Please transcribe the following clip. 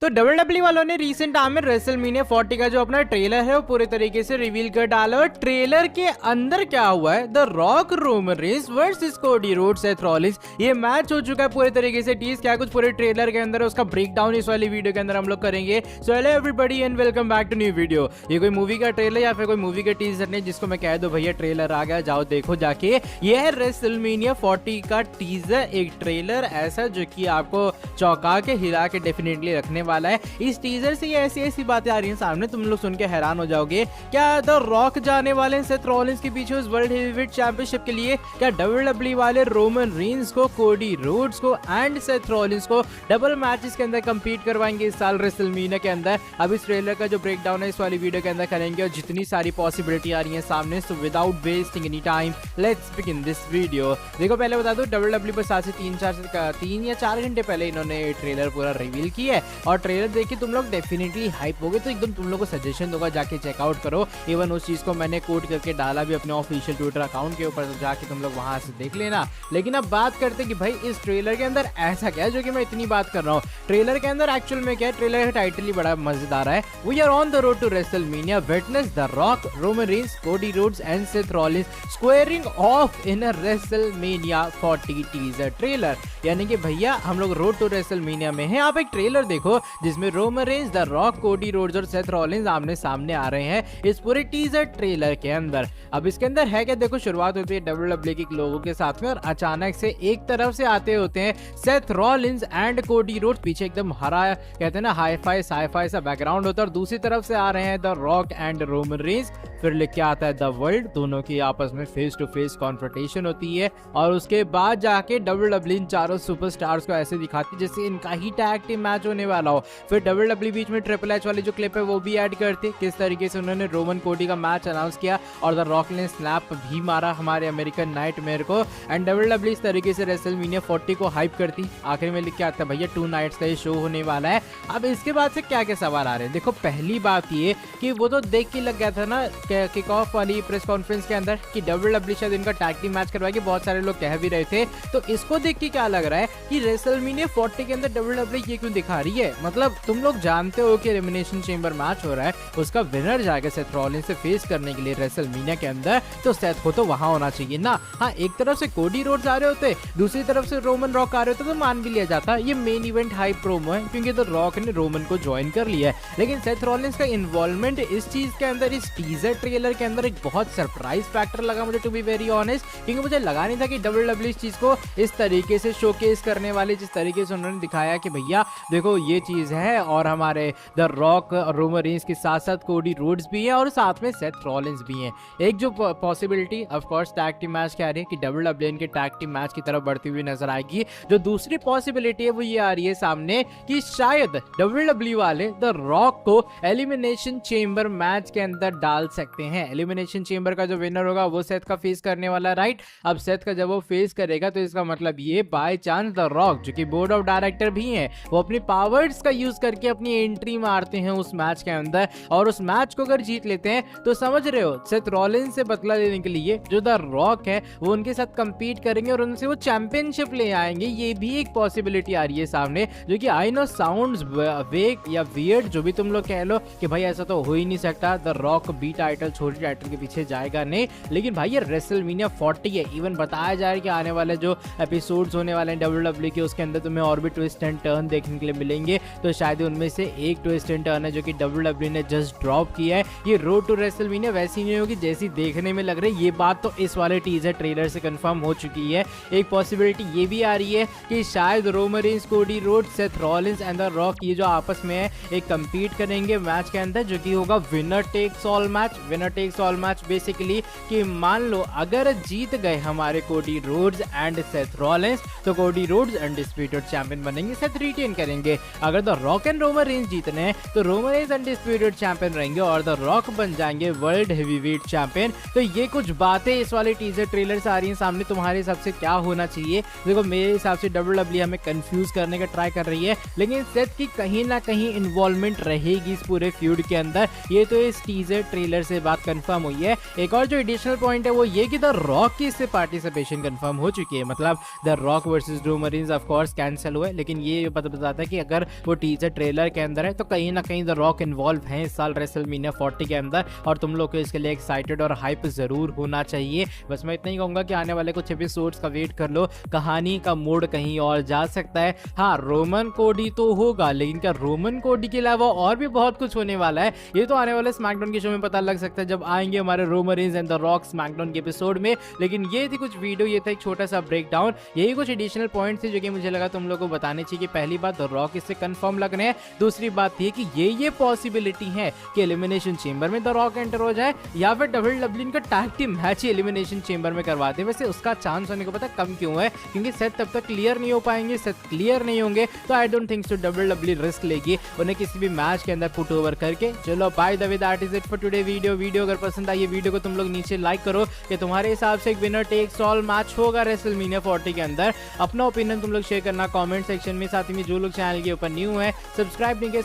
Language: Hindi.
तो WWE वालों ने रिसेंट टाइम में रेसलमेनिया 40 का जो अपना ट्रेलर है वो पूरे तरीके से रिवील कर डाला और ट्रेलर के अंदर क्या हुआ है, the Rock, Roman Reigns versus Cody Rhodes, Seth Rollins, ये मैच हो चुका है पूरे तरीके से टीज। क्या कुछ पूरे ट्रेलर के अंदर उसका ब्रेक डाउन इस वाली वीडियो के अंदर हम लोग करेंगे। So hello everybody and welcome back to new video. ये कोई मूवी का ट्रेलर या फिर कोई मूवी का टीजर नहीं जिसको मैं कह दूं भैया ट्रेलर आ गया जाओ देखो जाके। ये है रेसलमेनिया 40 का टीजर, एक ट्रेलर ऐसा जो कि आपको चौंका के हिला के डेफिनेटली रखने वाला है। इस टीजर से ये ऐसी बातें आ रही हैं सामने, तुम लोग सुन के हैरान हो जाओगे। क्या द रॉक जाने वाले हैं सेथ रॉलिंस के पीछे उस वर्ल्ड हेवीवेट चैंपियनशिप के लिए? क्या WWE वाले रोमन रेंस को, कोडी रोड्स को एंड सेथ रॉलिंस को डबल मैचेस के अंदर कंपीट करवाएंगे इस साल रेसलमेनिया के अंदर? अब इस ट्रेलर का जो ब्रेकडाउन है इस वाली वीडियो के अंदर करेंगे और जितनी सारी पॉसिबिलिटी आ रही है सामने। So without wasting any time let's begin this video. देखो पहले बता दूं WWE पर 7 से 3 या 4 घंटे पहले इन्होंने ट्रेलर पूरा रिवील किया है और ट्रेलर देखिए तुम लोग डेफिनेटली हाइप होगे। तो एकदम तुम लोग को सजेशन दूंगा जाके चेकआउट करो। इवन उस चीज को मैंने कोट करके डाला भी अपने ऑफिशियल ट्विटर अकाउंट के ऊपर, तो जाके तुम लोग वहां से देख लेना। लेकिन अब बात करते हैं कि भाई इस ट्रेलर के अंदर ऐसा क्या है जो कि मैं इतनी बात कर रहा हूँ। ट्रेलर के अंदर एक्चुअल में क्या है, ट्रेलर का टाइटल ही बड़ा मजेदार है। We are on the road to WrestleMania, witness the Rock, Roman Reigns, Cody Rhodes and Seth Rollins squaring off in a WrestleMania 40 teaser trailer. यानी कि भैया हम लोग रोड टू रेसलमेनिया में हैं। आप एक ट्रेलर देखो जिसमें Roman Reigns, the rock, Cody Rhodes और सेथ रॉलिंस आमने सामने आ रहे हैं इस पूरे टीजर ट्रेलर के अंदर। अब इसके अंदर है क्या, देखो शुरुआत होती है WWE के लोगों के साथ में और अचानक से एक तरफ से आते होते हैं Seth Rollins and Cody Rhodes, पीछे एकदम हरा कहते हैं ना हाई-फाई साई-फाई सा बैकग्राउंड होता है और दूसरी तरफ से आ रहे हैं the rock and Roman Reigns. फिर लिख के आता है द वर्ल्ड, दोनों की आपस में फेस टू फेस कॉन्फ्रंटेशन होती है और उसके बाद जाके WWE इन चारों सुपरस्टार्स को ऐसे दिखाती है जैसे इनका ही टैग टीम मैच होने वाला हो। फिर WWE बीच में ट्रिपल एच वाली जो क्लिप है वो भी ऐड करती है, किस तरीके से उन्होंने रोमन कोडी का मैच अनाउंस किया और द रॉक ने स्नैप भी मारा हमारे अमेरिकन नाइटमेयर को। एंड WWE इस तरीके से रेसलमेनिया 40 को हाइप करती। आखिर में लिख के आता है भैया 2 नाइट्स का ये शो होने वाला है। अब इसके बाद से क्या क्या सवाल आ रहे हैं, देखो पहली बात ये कि वो तो देख के लग गया था ना किक ऑफ वाली प्रेस कॉन्फ्रेंस के अंदर कि WWE शायद इनका टैग टीम मैच करवाएगी, बहुत सारे लोग कह भी रहे थे। तो इसको देख के क्या लग रहा है कि रेसलमेनिया 40 के अंदर WWE ये क्यों दिखा रही है? मतलब तुम लोग जानते हो कि एलिमिनेशन चेंबर मैच हो रहा है, उसका विनर जाएगा सेथ रॉलिंस से फेस करने के लिए रेसलमेनिया के अंदर, तो सेथ को तो वहां होना चाहिए ना। हाँ, एक तरफ से कोडी रोड्स आ रहे होते, दूसरी तरफ से रोमन रॉक आ रहे होते तो मान भी लिया जाता ये मेन इवेंट हाइप प्रोमो है क्योंकि तो रॉक ने रोमन को ज्वाइन कर लिया है। लेकिन सेथ रॉलिंस का इन्वॉल्वमेंट इस चीज के अंदर, इस टीजर ट्रेलर के अंदर एक बहुत सरप्राइज फैक्टर लगा मुझे, टू बी वेरी ऑनेस्ट, क्योंकि मुझे लगा नहीं था कि WWE इस चीज को इस तरीके से शोकेस करने वाले, जिस तरीके से उन्होंने दिखाया कि भैया देखो ये चीज है और हमारे द रॉक और रोमन रेंस के साथ साथ कोडी रोड्स भी हैं और साथ में सेथ रॉलिंस भी हैं। एक जो possibility of course tag team match कह रही है कि WWE इनके टैग टीम मैच की तरफ बढ़ती हुई नजर आएगी। जो दूसरी पॉसिबिलिटी है वो ये आ रही है सामने कि शायद WWE वाले द रॉक को एलिमिनेशन चेंबर मैच के अंदर डाल सकते हैं। एलिमिनेशन चेंबर का जो विनर होगा वो सेथ का फेस करने वाला, राइट? अब सेथ का जब वो फेस करेगा तो इसका मतलब ये बाय चांस द रॉक जो कि बोर्ड ऑफ डायरेक्टर भी हैं, वो अपनी पावर्स का यूज करके अपनी एंट्री मारते हैं उस मैच के अंदर और उस मैच को अगर जीत लेते हैं तो समझ रहे हो सेथ रॉलिंस से बदला लेने के लिए जो द रॉक है वो उनके साथ कंपीट करेंगे और उनसे वो चैंपियनशिप ले आएंगे। ये भी एक पॉसिबिलिटी आ रही है सामने, जो कि आई नो साउंड्स वेक या वियर्ड, जो भी तुम लोग कह लो कि भाई ऐसा तो हो ही नहीं सकता, द रॉक बी टाइटल छोटी टाइटल के पीछे जाएगा नहीं। लेकिन भाई ये रेसलमेनिया 40 है, इवन बताया जा रहा है कि आने वाले जो एपिसोड्स होने वाले हैं WWE के उसके अंदर तुम्हें और भी ट्विस्ट एंड टर्न देखने के लिए मिलेंगे। तो शायद उनमें से एक ट्विस्ट एंड टर्न है जो कि WWE ने जस्ट ड्रॉप किया है। ये रोड टू रेसलमेनिया वैसी नहीं होगी जैसी देखने में लग रही है, ये बात तो इस वाले टीजर ट्रेलर से कंफर्म हो चुकी है। एक पॉसिबिलिटी ये भी आ रही है कि शायद Roman Reigns, Cody roads, Seth Rollins and the rock ये जो आपस में है एक कंपीट करेंगे मैच के अंदर, जो कि होगा winner takes all match. Winner takes all match basically कि मान लो अगर जीत गए हमारे कोडी रोड्स एंड सेथ रॉलिंस तो कोडी रोड्स अनडिस्प्यूटेड चैंपियन बनेंगे, सेथ रिटेन करेंगे। अगर the rock and Roman Reigns जीतने हैं तो रोमन रेंस अनडिस्प्यूटेड चैंपियन रहेंगे और द रॉक बन जाएंगे वर्ल्ड हेवीवेट चैंपियन। तो ये कुछ बातें इस वाले टीजर ट्रेलर से आ रही हैं सामने। तुम्हारे हिसाब से क्या होना चाहिए? देखो मेरे हिसाब से WWE हमें कंफ्यूज करने का ट्राई कर रही है, लेकिन सेथ की कहीं ना कहीं इन्वॉल्वमेंट रहेगी इस पूरे फ्यूड के अंदर। ये तो इस टीजर ट्रेलर से बात कंफर्म हुई है। एक और जो एडिशनल पॉइंट है वो ये कि द रॉक की इससे पार्टिसिपेशन कंफर्म हो चुकी है, मतलब the rock versus Roman Reigns of course cancel हुआ है, लेकिन ये पता बताता है कि अगर वो टीजर ट्रेलर के अंदर है, तो कहीं ना कहीं द रॉक इन्वॉल्व है इस साल रेसलमेनिया 40 के अंदर, और तुम लोग को इसके लिए एक्साइटेड और हाइप जरूर होना चाहिए। बस मैं इतना ही कहूंगा कि आने वाले कुछ एपिसोड्स का वेट कर लो, कहानी का मोड कहीं और जा सकता है। हाँ, रोमन कोडी तो होगा, लेकिन क्या रोमन कोडी के अलावा और भी बहुत कुछ होने वाला है, ये तो आने वाले स्मैकडाउन के शो में पता लग सकता है जब आएंगे हमारे Roman Reigns and the rock SmackDown के एपिसोड में। लेकिन ये थी कुछ वीडियो, ये था एक छोटा सा ब्रेकडाउन, यही कुछ एडिशनल पॉइंट्स थे जो कि मुझे लगा तुम लोग को बताने चाहिए कि पहली बात द रॉक इससे कंफर्म लग रहे हैं, दूसरी बात ये कि ये पॉसिबिलिटी है कि एलिमिनेशन चेंबर में द रॉक एंटर हो जाए या फिर WWE का टैग टीम मैच ही एलिमिनेशन चेंबर में करवाते हैं। वैसे उसका चांस होने को पता कम क्यों है, क्योंकि सेट तब तक क्लियर नहीं हो पाएंगे, सेट क्लियर नहीं होंगे, तो I don't think so WWE risk लेगी उन्हें किसी भी मैच के अंदर पुट ओवर करके। चलो by the way, that is it for today video अगर पसंद आई ये वीडियो को तुम लोग नीचे लाइक करो कि तुम्हारे हिसाब से एक विनर टेक्स ऑल मैच होगा रेसलमेनिया 40 के अंदर। अपना ओपिनियन तुम लोग शेयर करना कमेंट सेक्शन में, साथ ही में जो लोग चैनल के ऊपर न्यू है सब्सक्राइब नहीं किया